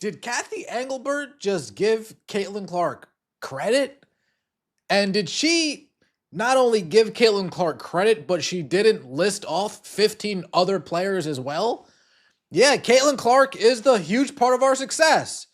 Did Kathy Engelbert just give Caitlin Clark credit? And did she not only give Caitlin Clark credit, but she didn't list off 15 other players as well? Yeah, Caitlin Clark is the huge part of our success.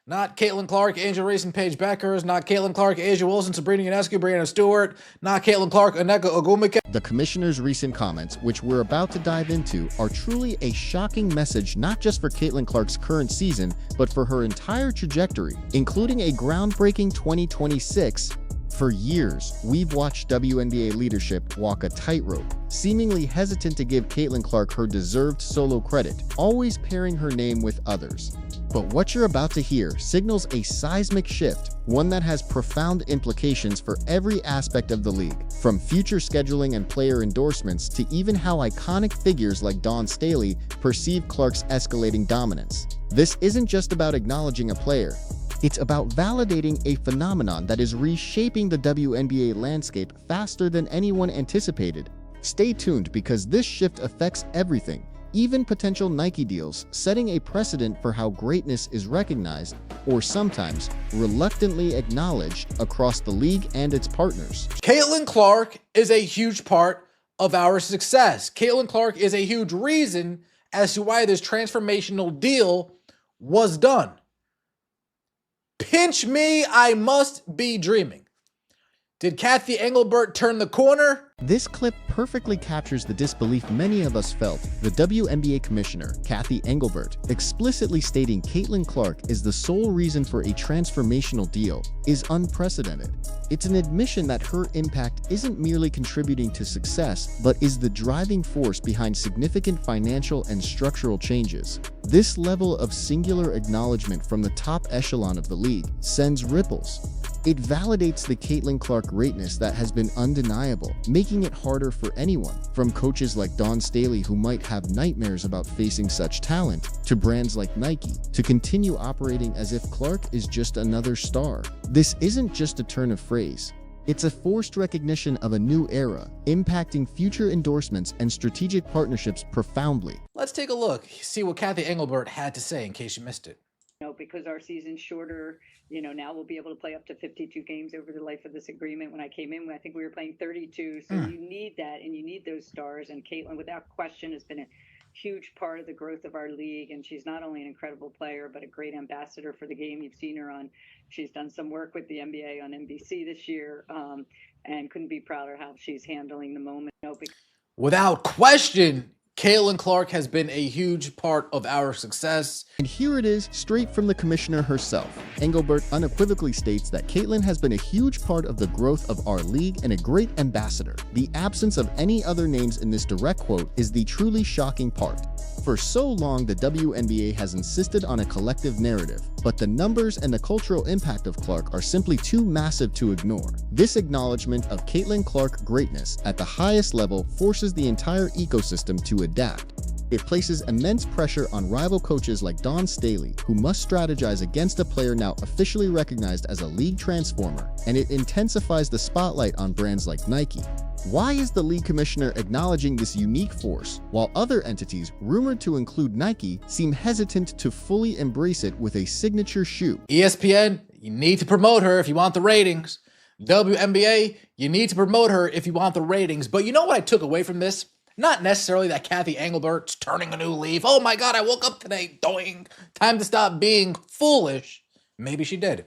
Not Caitlin Clark, Angel Reese, and Paige Beckers. Not Caitlin Clark, Asia Wilson, Sabrina Ionescu, Brianna Stewart. Not Caitlin Clark, Aneka Ogumike. The commissioner's recent comments, which we're about to dive into, are truly a shocking message not just for Caitlin Clark's current season, but for her entire trajectory, including a groundbreaking 2026. For years, we've watched WNBA leadership walk a tightrope, seemingly hesitant to give Caitlin Clark her deserved solo credit, always pairing her name with others. But what you're about to hear signals a seismic shift, one that has profound implications for every aspect of the league, from future scheduling and player endorsements to even how iconic figures like Dawn Staley perceive Clark's escalating dominance. This isn't just about acknowledging a player. It's about validating a phenomenon that is reshaping the WNBA landscape faster than anyone anticipated. Stay tuned because this shift affects everything, even potential Nike deals, setting a precedent for how greatness is recognized, or sometimes reluctantly acknowledged, across the league and its partners. Caitlin Clark is a huge part of our success. Caitlin Clark is a huge reason as to why this transformational deal was done. Pinch me, I must be dreaming. Did Kathy Engelbert turn the corner? This clip perfectly captures the disbelief many of us felt. The WNBA commissioner, Kathy Engelbert, explicitly stating Caitlin Clark is the sole reason for a transformational deal, is unprecedented. It's an admission that her impact isn't merely contributing to success, but is the driving force behind significant financial and structural changes. This level of singular acknowledgement from the top echelon of the league sends ripples. It validates the Caitlin Clark greatness that has been undeniable, making it harder for anyone, from coaches like Dawn Staley who might have nightmares about facing such talent, to brands like Nike, to continue operating as if Clark is just another star. This isn't just a turn of phrase. It's a forced recognition of a new era, impacting future endorsements and strategic partnerships profoundly. Let's take a look, see what Kathy Engelbert had to say in case you missed it. Because our season's shorter, now we'll be able to play up to 52 games over the life of this agreement. When I came in, I think we were playing 32. So you need that, and you need those stars. And Caitlin, without question, has been a huge part of the growth of our league. And she's not only an incredible player, but a great ambassador for the game. You've seen her she's done some work with the NBA on NBC this year, and couldn't be prouder how she's handling the moment. Without question, Caitlin Clark has been a huge part of our success. And here it is, straight from the commissioner herself. Engelbert unequivocally states that Caitlin has been a huge part of the growth of our league and a great ambassador. The absence of any other names in this direct quote is the truly shocking part. For so long, the WNBA has insisted on a collective narrative, but the numbers and the cultural impact of Clark are simply too massive to ignore. This acknowledgement of Caitlin Clark greatness at the highest level forces the entire ecosystem to adapt. It places immense pressure on rival coaches like Dawn Staley, who must strategize against a player now officially recognized as a league transformer, and it intensifies the spotlight on brands like Nike. Why is the league commissioner acknowledging this unique force, while other entities, rumored to include Nike, seem hesitant to fully embrace it with a signature shoe? ESPN, you need to promote her if you want the ratings. WNBA, you need to promote her if you want the ratings. But you know what I took away from this? Not necessarily that Kathy Engelbert's turning a new leaf. Oh my God, I woke up today, doing time to stop being foolish. Maybe she did.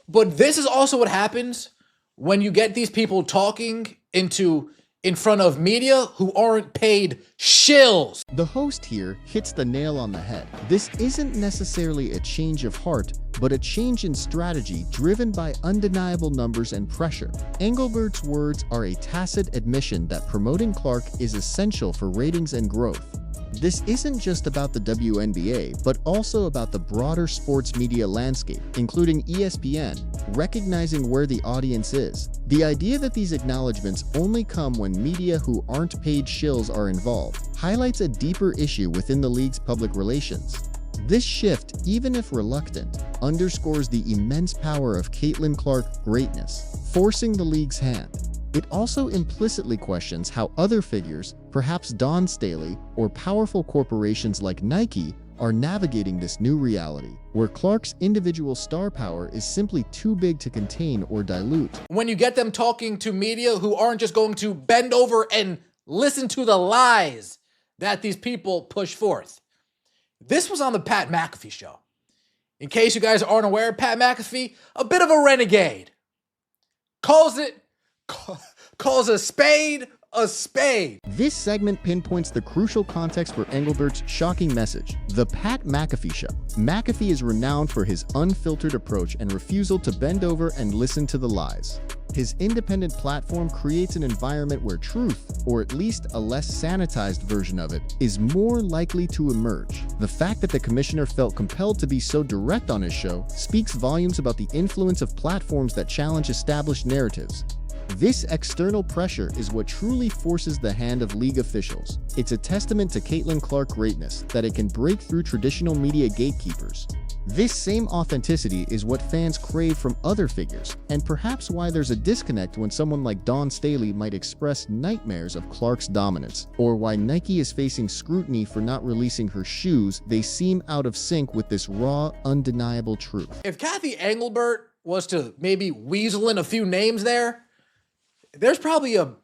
But this is also what happens when you get these people talking in front of media who aren't paid shills. The host here hits the nail on the head. This isn't necessarily a change of heart, but a change in strategy driven by undeniable numbers and pressure. Engelbert's words are a tacit admission that promoting Clark is essential for ratings and growth. This isn't just about the WNBA, but also about the broader sports media landscape, including ESPN, recognizing where the audience is. The idea that these acknowledgments only come when media who aren't paid shills are involved highlights a deeper issue within the league's public relations. This shift, even if reluctant, underscores the immense power of Caitlin Clark's greatness, forcing the league's hand. It also implicitly questions how other figures, perhaps Dawn Staley, or powerful corporations like Nike, are navigating this new reality, where Clark's individual star power is simply too big to contain or dilute. When you get them talking to media who aren't just going to bend over and listen to the lies that these people push forth. This was on the Pat McAfee show. In case you guys aren't aware, Pat McAfee, a bit of a renegade. Calls a spade a spade. This segment pinpoints the crucial context for Engelbert's shocking message, The Pat McAfee Show. McAfee is renowned for his unfiltered approach and refusal to bend over and listen to the lies. His independent platform creates an environment where truth, or at least a less sanitized version of it, is more likely to emerge. The fact that the commissioner felt compelled to be so direct on his show speaks volumes about the influence of platforms that challenge established narratives. This external pressure is what truly forces the hand of league officials. It's a testament to Caitlin Clark greatness that it can break through traditional media gatekeepers. This same authenticity is what fans crave from other figures, and perhaps why there's a disconnect when someone like Dawn Staley might express nightmares of Clark's dominance, or why Nike is facing scrutiny for not releasing her shoes. They seem out of sync with this raw, undeniable truth. If Cathy Engelbert was to maybe weasel in a few names there's probably a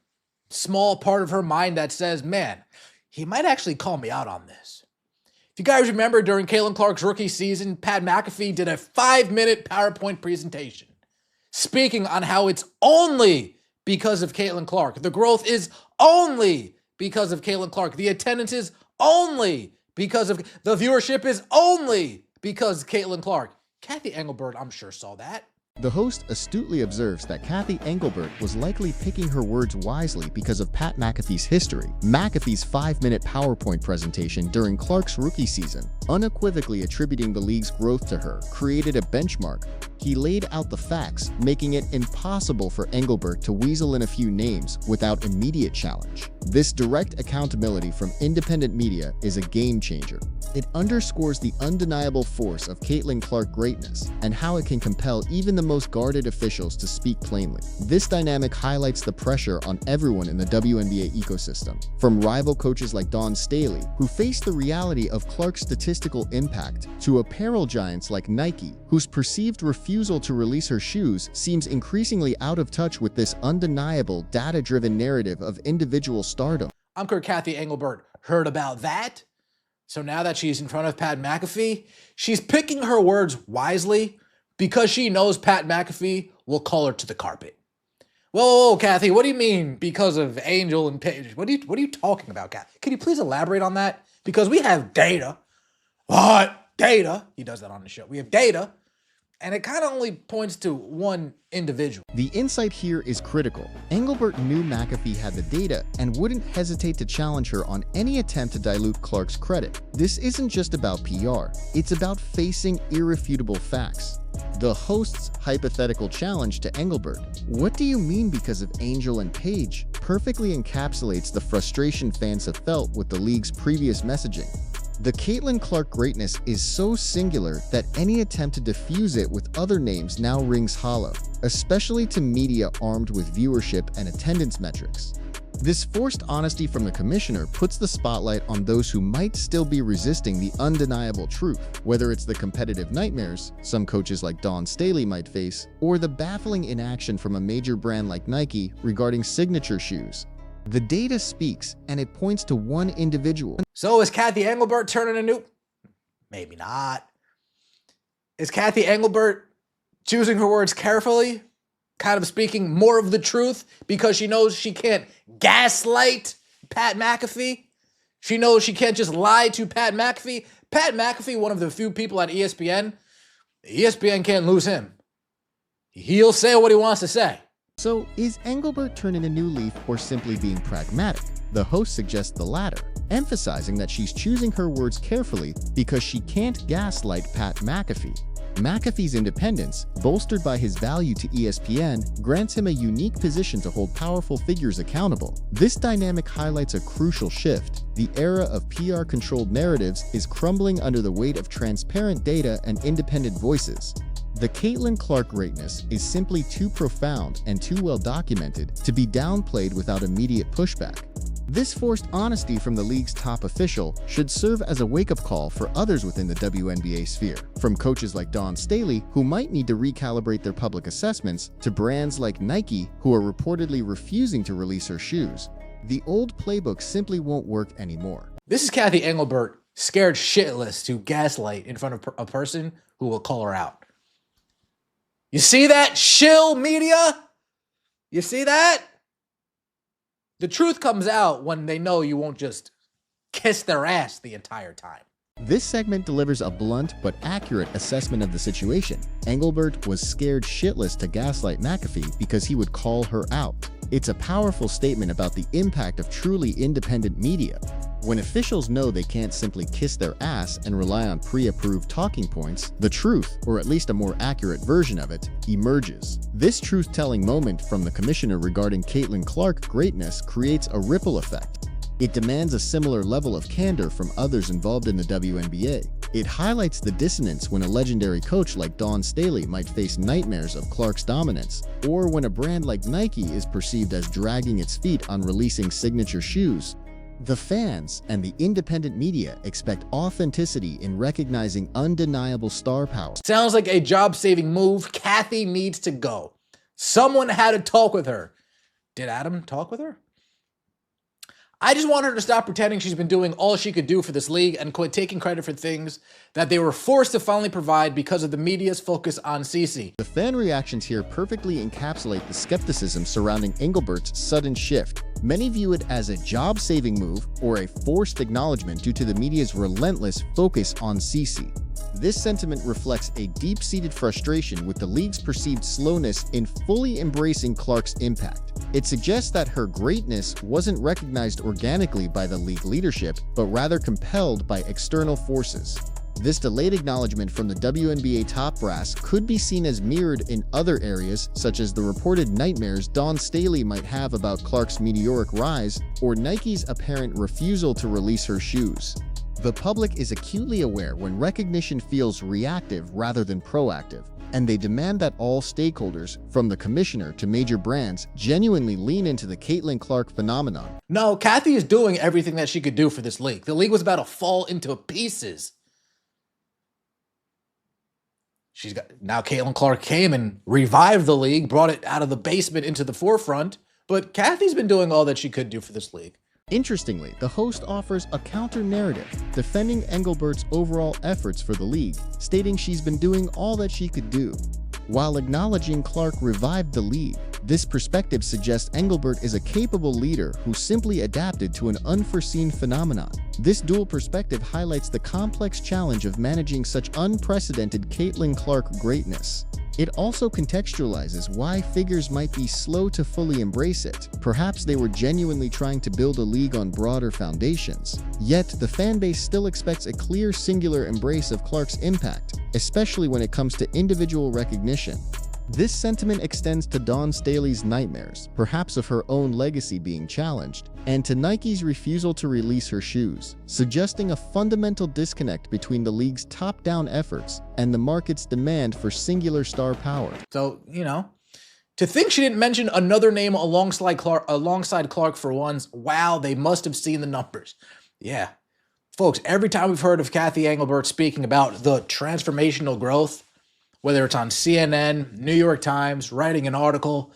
small part of her mind that says, man, he might actually call me out on this. If you guys remember, during Caitlin Clark's rookie season, Pat McAfee did a 5-minute PowerPoint presentation speaking on how it's only because of Caitlin Clark. The growth is only because of Caitlin Clark. The attendance is only because of, the viewership is only because of Caitlin Clark. Cathy Engelbert, I'm sure, saw that. The host astutely observes that Cathy Engelbert was likely picking her words wisely because of Pat McAfee's history. McAfee's 5-minute PowerPoint presentation during Clark's rookie season, unequivocally attributing the league's growth to her, created a benchmark. He laid out the facts, making it impossible for Engelbert to weasel in a few names without immediate challenge. This direct accountability from independent media is a game changer. It underscores the undeniable force of Caitlin Clark greatness and how it can compel even the most guarded officials to speak plainly. This dynamic highlights the pressure on everyone in the WNBA ecosystem, from rival coaches like Dawn Staley, who face the reality of Clark's statistical impact, to apparel giants like Nike, whose perceived refusal to release her shoes seems increasingly out of touch with this undeniable, data-driven narrative of individual stardom. I'm sure Cathy Engelbert heard about that. So now that she's in front of Pat McAfee, she's picking her words wisely because she knows Pat McAfee will call her to the carpet. Whoa, Cathy, what do you mean because of Angel and Paige? What are you talking about, Cathy? Can you please elaborate on that? Because we have data. What? Data? He does that on the show. We have data, and it kind of only points to one individual. The insight here is critical. Engelbert knew McAfee had the data and wouldn't hesitate to challenge her on any attempt to dilute Clark's credit. This isn't just about PR, it's about facing irrefutable facts. The host's hypothetical challenge to Engelbert, "What do you mean because of Angel and Paige?" perfectly encapsulates the frustration fans have felt with the league's previous messaging. The Caitlin Clark greatness is so singular that any attempt to diffuse it with other names now rings hollow, especially to media armed with viewership and attendance metrics. This forced honesty from the commissioner puts the spotlight on those who might still be resisting the undeniable truth, whether it's the competitive nightmares some coaches like Dawn Staley might face, or the baffling inaction from a major brand like Nike regarding signature shoes. The data speaks, and it points to one individual. So is Cathy Engelbert turning a new? Maybe not. Is Cathy Engelbert choosing her words carefully? Kind of speaking more of the truth because she knows she can't gaslight Pat McAfee? She knows she can't just lie to Pat McAfee? Pat McAfee, one of the few people at ESPN, ESPN can't lose him. He'll say what he wants to say. So, is Engelbert turning a new leaf or simply being pragmatic? The host suggests the latter, emphasizing that she's choosing her words carefully because she can't gaslight Pat McAfee. McAfee's independence, bolstered by his value to ESPN, grants him a unique position to hold powerful figures accountable. This dynamic highlights a crucial shift. The era of PR-controlled narratives is crumbling under the weight of transparent data and independent voices. The Caitlin Clark greatness is simply too profound and too well documented to be downplayed without immediate pushback. This forced honesty from the league's top official should serve as a wake-up call for others within the WNBA sphere, from coaches like Dawn Staley, who might need to recalibrate their public assessments, to brands like Nike, who are reportedly refusing to release her shoes. The old playbook simply won't work anymore. This is Kathy Engelbert, scared shitless to gaslight in front of a person who will call her out. You see that, shill media? You see that? The truth comes out when they know you won't just kiss their ass the entire time. This segment delivers a blunt but accurate assessment of the situation. Engelbert was scared shitless to gaslight McAfee because he would call her out. It's a powerful statement about the impact of truly independent media. When officials know they can't simply kiss their ass and rely on pre-approved talking points, the truth, or at least a more accurate version of it, emerges. This truth-telling moment from the commissioner regarding Caitlin Clark's greatness creates a ripple effect. It demands a similar level of candor from others involved in the WNBA. It highlights the dissonance when a legendary coach like Dawn Staley might face nightmares of Clark's dominance, or when a brand like Nike is perceived as dragging its feet on releasing signature shoes. The fans and the independent media expect authenticity in recognizing undeniable star power. Sounds like a job-saving move. Kathy needs to go. Someone had to talk with her. Did Adam talk with her? I just want her to stop pretending she's been doing all she could do for this league and quit taking credit for things that they were forced to finally provide because of the media's focus on Cece. The fan reactions here perfectly encapsulate the skepticism surrounding Engelbert's sudden shift. Many view it as a job-saving move or a forced acknowledgement due to the media's relentless focus on Cece. This sentiment reflects a deep-seated frustration with the league's perceived slowness in fully embracing Clark's impact. It suggests that her greatness wasn't recognized organically by the league leadership, but rather compelled by external forces. This delayed acknowledgement from the WNBA top brass could be seen as mirrored in other areas, such as the reported nightmares Dawn Staley might have about Clark's meteoric rise, or Nike's apparent refusal to release her shoes. The public is acutely aware when recognition feels reactive rather than proactive, and they demand that all stakeholders, from the commissioner to major brands, genuinely lean into the Caitlin Clark phenomenon. No, Kathy is doing everything that she could do for this league. The league was about to fall into pieces. Now Caitlin Clark came and revived the league, brought it out of the basement into the forefront, but Kathy's been doing all that she could do for this league. Interestingly, the host offers a counter-narrative, defending Engelbert's overall efforts for the league, stating she's been doing all that she could do. While acknowledging Clark revived the league, this perspective suggests Engelbert is a capable leader who simply adapted to an unforeseen phenomenon. This dual perspective highlights the complex challenge of managing such unprecedented Caitlin Clark greatness. It also contextualizes why figures might be slow to fully embrace it. Perhaps they were genuinely trying to build a league on broader foundations. Yet, the fanbase still expects a clear singular embrace of Clark's impact, especially when it comes to individual recognition. This sentiment extends to Dawn Staley's nightmares, perhaps of her own legacy being challenged, and to Nike's refusal to release her shoes, suggesting a fundamental disconnect between the league's top-down efforts and the market's demand for singular star power. So, to think she didn't mention another name alongside Clark for once, wow, they must have seen the numbers. Yeah. Folks, every time we've heard of Kathy Engelbert speaking about the transformational growth, whether it's on CNN, New York Times, writing an article,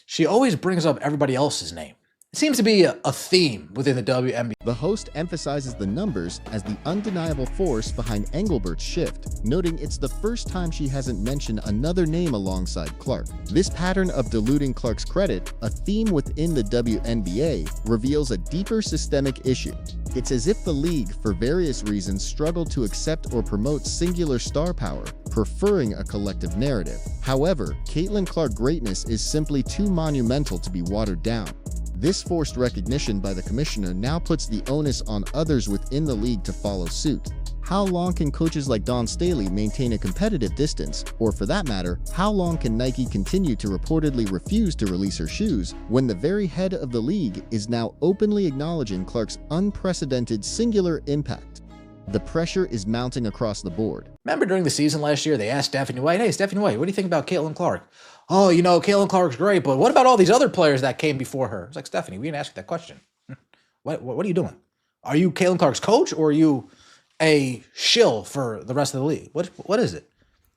she always brings up everybody else's name. It seems to be a theme within the WNBA. The host emphasizes the numbers as the undeniable force behind Engelbert's shift, noting it's the first time she hasn't mentioned another name alongside Clark. This pattern of diluting Clark's credit, a theme within the WNBA, reveals a deeper systemic issue. It's as if the league, for various reasons, struggled to accept or promote singular star power, preferring a collective narrative. However, Caitlin Clark's greatness is simply too monumental to be watered down. This forced recognition by the commissioner now puts the onus on others within the league to follow suit. How long can coaches like Dawn Staley maintain a competitive distance, or for that matter, how long can Nike continue to reportedly refuse to release her shoes when the very head of the league is now openly acknowledging Clark's unprecedented singular impact? The pressure is mounting across the board. Remember during the season last year, they asked Stephanie White, hey, Stephanie White, what do you think about Caitlin Clark? Oh, Caitlin Clark's great, but what about all these other players that came before her? It's like, Stephanie, we didn't ask you that question. What are you doing? Are you Caitlin Clark's coach, or are you a shill for the rest of the league? What is it?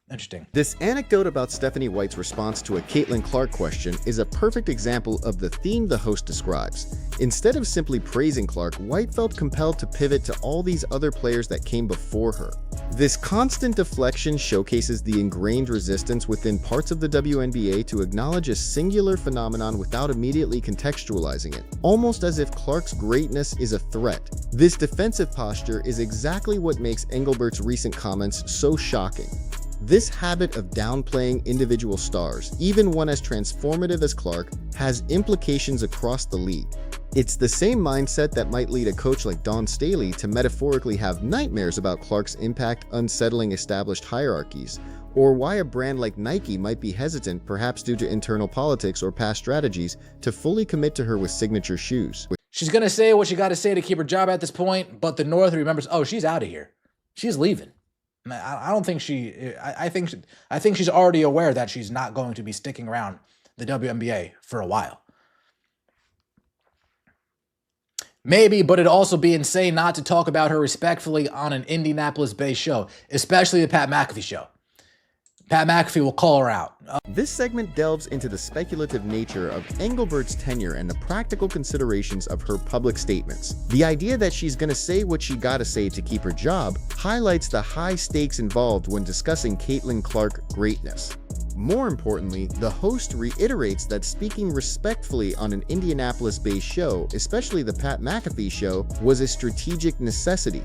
Interesting. This anecdote about Stephanie White's response to a Caitlin Clark question is a perfect example of the theme the host describes. Instead of simply praising Clark, White felt compelled to pivot to all these other players that came before her. This constant deflection showcases the ingrained resistance within parts of the WNBA to acknowledge a singular phenomenon without immediately contextualizing it, almost as if Clark's greatness is a threat. This defensive posture is exactly what makes Engelbert's recent comments so shocking. This habit of downplaying individual stars, even one as transformative as Clark, has implications across the league. It's the same mindset that might lead a coach like Dawn Staley to metaphorically have nightmares about Clark's impact unsettling established hierarchies, or why a brand like Nike might be hesitant, perhaps due to internal politics or past strategies, to fully commit to her with signature shoes. She's going to say what she got to say to keep her job at this point, but the North remembers, oh, she's out of here. She's leaving. I don't think I think she's already aware that she's not going to be sticking around the WNBA for a while. Maybe, but it'd also be insane not to talk about her respectfully on an Indianapolis-based show, especially the Pat McAfee show. Pat McAfee will call her out. This segment delves into the speculative nature of Engelbert's tenure and the practical considerations of her public statements. The idea that she's gonna say what she gotta say to keep her job highlights the high stakes involved when discussing Caitlin Clark greatness. More importantly, the host reiterates that speaking respectfully on an Indianapolis-based show, especially the Pat McAfee show, was a strategic necessity.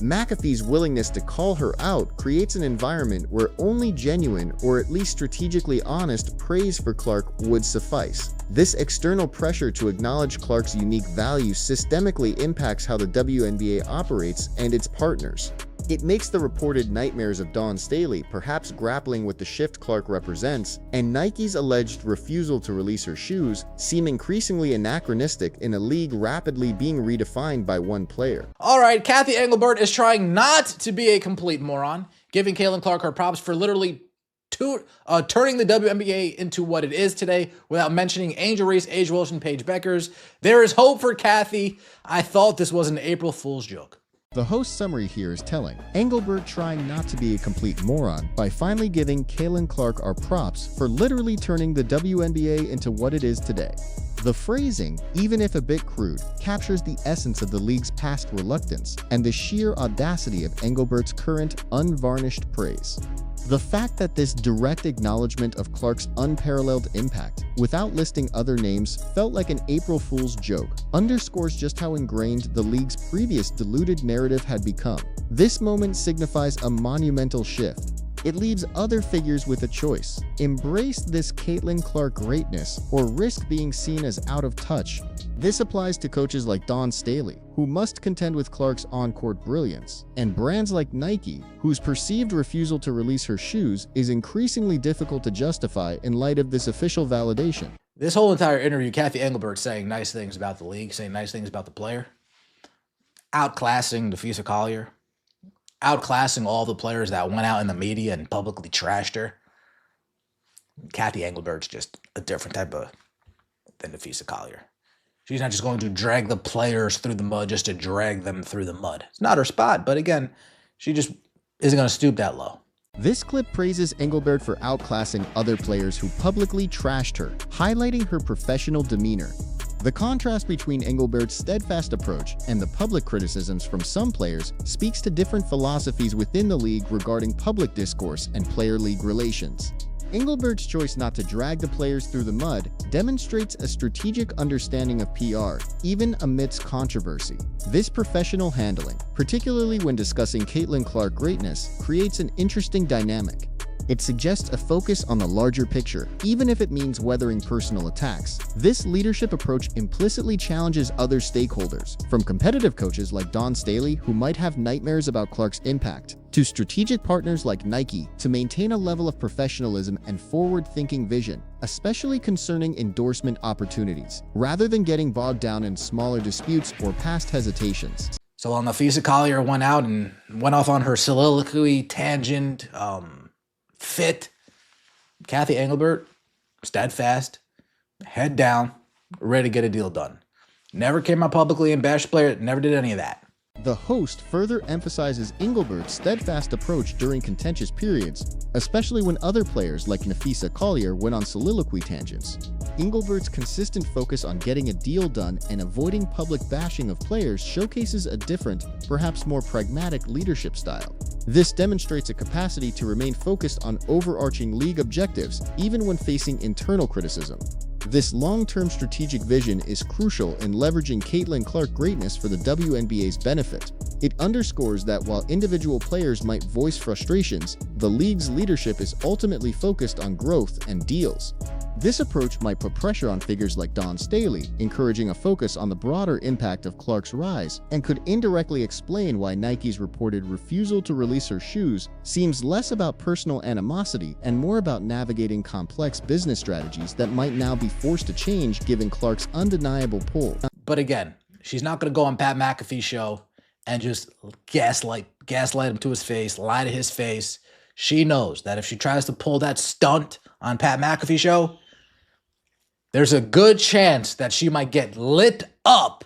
McAfee's willingness to call her out creates an environment where only genuine, or at least strategically honest, praise for Clark would suffice. This external pressure to acknowledge Clark's unique value systemically impacts how the WNBA operates and its partners. It makes the reported nightmares of Dawn Staley, perhaps grappling with the shift Clark represents, and Nike's alleged refusal to release her shoes, seem increasingly anachronistic in a league rapidly being redefined by one player. All right, Cathy Engelbert is trying not to be a complete moron, giving Caitlin Clark her props for literally turning the WNBA into what it is today without mentioning Angel Reese, A'ja Wilson, Paige Beckers. There is hope for Cathy. I thought this was an April Fool's joke. The host's summary here is telling. Engelbert trying not to be a complete moron by finally giving Caitlin Clark our props for literally turning the WNBA into what it is today. The phrasing, even if a bit crude, captures the essence of the league's past reluctance and the sheer audacity of Engelbert's current unvarnished praise. The fact that this direct acknowledgement of Clark's unparalleled impact, without listing other names, felt like an April Fool's joke, underscores just how ingrained the league's previous diluted narrative had become. This moment signifies a monumental shift. It leaves other figures with a choice. Embrace this Caitlin Clark greatness, or risk being seen as out of touch. This applies to coaches like Dawn Staley, who must contend with Clark's on-court brilliance, and brands like Nike, whose perceived refusal to release her shoes is increasingly difficult to justify in light of this official validation. This whole entire interview, Cathy Engelbert saying nice things about the league, saying nice things about the player, outclassing Defisa Collier, outclassing all the players that went out in the media and publicly trashed her. Cathy Engelbert's just a different type of than Defisa Collier. She's not just going to drag the players through the mud just to drag them through the mud. It's not her spot, but again, she just isn't going to stoop that low. This clip praises Engelbert for outclassing other players who publicly trashed her, highlighting her professional demeanor. The contrast between Engelbert's steadfast approach and the public criticisms from some players speaks to different philosophies within the league regarding public discourse and player-league relations. Engelbert's choice not to drag the players through the mud demonstrates a strategic understanding of PR, even amidst controversy. This professional handling, particularly when discussing Caitlin Clark greatness, creates an interesting dynamic. It suggests a focus on the larger picture, even if it means weathering personal attacks. This leadership approach implicitly challenges other stakeholders, from competitive coaches like Dawn Staley, who might have nightmares about Clark's impact, to strategic partners like Nike, to maintain a level of professionalism and forward-thinking vision, especially concerning endorsement opportunities, rather than getting bogged down in smaller disputes or past hesitations. So while Defisa Collier went out and went off on her soliloquy, tangent, fit, Cathy Engelbert, steadfast, head down, ready to get a deal done. Never came out publicly and bashed player, never did any of that. The host further emphasizes Engelbert's steadfast approach during contentious periods, especially when other players like Nafisa Collier went on soliloquy tangents. Engelbert's consistent focus on getting a deal done and avoiding public bashing of players showcases a different, perhaps more pragmatic leadership style. This demonstrates a capacity to remain focused on overarching league objectives, even when facing internal criticism. This long-term strategic vision is crucial in leveraging Caitlin Clark's greatness for the WNBA's benefit. It underscores that while individual players might voice frustrations, the league's leadership is ultimately focused on growth and deals. This approach might put pressure on figures like Dawn Staley, encouraging a focus on the broader impact of Clark's rise, and could indirectly explain why Nike's reported refusal to release her shoes seems less about personal animosity and more about navigating complex business strategies that might now be forced to change given Clark's undeniable pull. But again, she's not going to go on Pat McAfee's show and just gaslight him to his face, lie to his face. She knows that if she tries to pull that stunt on Pat McAfee's show, there's a good chance that she might get lit up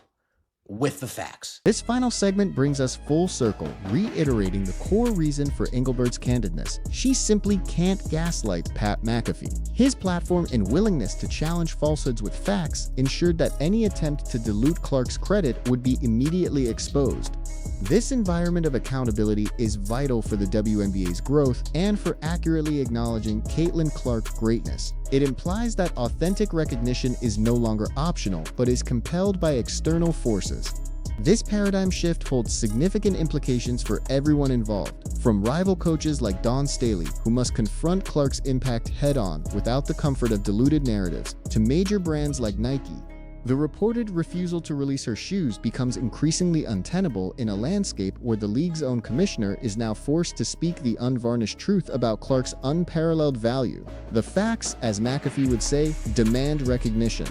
with the facts. This final segment brings us full circle, reiterating the core reason for Engelbert's candidness. She simply can't gaslight Pat McAfee. His platform and willingness to challenge falsehoods with facts ensured that any attempt to dilute Clark's credit would be immediately exposed. This environment of accountability is vital for the WNBA's growth and for accurately acknowledging Caitlin Clark's greatness. It implies that authentic recognition is no longer optional, but is compelled by external forces. This paradigm shift holds significant implications for everyone involved, from rival coaches like Dawn Staley, who must confront Clark's impact head-on without the comfort of diluted narratives, to major brands like Nike. The reported refusal to release her shoes becomes increasingly untenable in a landscape where the league's own commissioner is now forced to speak the unvarnished truth about Clark's unparalleled value. The facts, as McAfee would say, demand recognition.